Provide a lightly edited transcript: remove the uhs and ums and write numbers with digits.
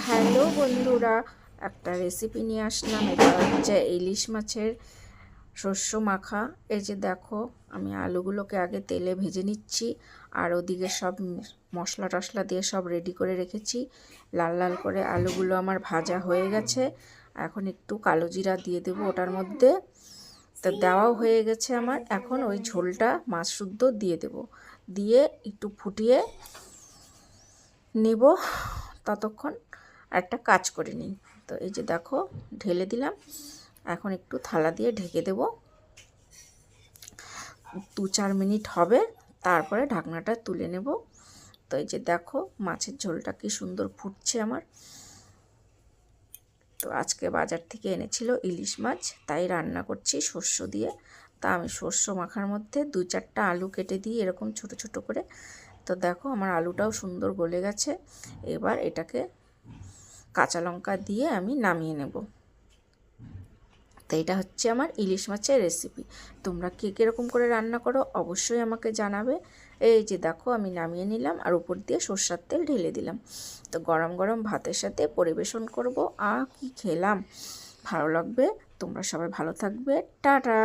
Hello বন্ধুরা, একটা recipe নিয়ে আসলাম। এটা হচ্ছে ইলিশ মাছের শস্য মাখা। এই যে দেখো, আমি আলুগুলোকে আগে তেলে ভেজে নিচ্ছি, আর ওদিকে সব মশলা টশলা দিয়ে সব রেডি করে রেখেছি। লাল লাল করে আলুগুলো আমার ভাজা হয়ে গেছে। এখন একটু কালো জিরা দিয়ে দেবো ওটার মধ্যে। তো দেওয়াও হয়ে গেছে আমার। এখন ওই ঝোলটা মাছ শুদ্ধ দিয়ে দেব, দিয়ে একটু ফুটিয়ে নেব। ততক্ষণ একটা কাজ করে নিই। তো এই যে দেখো, ঢেলে দিলাম। এখন একটু থালা দিয়ে ঢেকে দেব। 2-4 মিনিট হবে, তারপরে ঢাকনাটা তুলে নেব। তো এই যে দেখো, মাছের ঝোলটা কি সুন্দর ফুটছে আমার। তো আজকে বাজার থেকে এনেছিল ইলিশ মাছ, তাই রান্না করছি শস্য দিয়ে। তা আমি শস্য মাখার মধ্যে 2-4টা আলু কেটে দিই এরকম ছোট ছোট করে। তো দেখো, আমার আলুটাও সুন্দর গলে গেছে। এবার এটাকে কাঁচা লঙ্কা দিয়ে আমি নামিয়ে নেব। তো এটা হচ্ছে আমার ইলিশ মাছের রেসিপি। তোমরা কে কীরকম করে রান্না করো অবশ্যই আমাকে জানাবে। এই যে দেখো, আমি নামিয়ে নিলাম আর উপর দিয়ে সরষের তেল ঢেলে দিলাম। তো গরম গরম ভাতের সাথে পরিবেশন করব। কি খেলাম, ভালো লাগবে। তোমরা সবাই ভালো থাকবে। টাটা।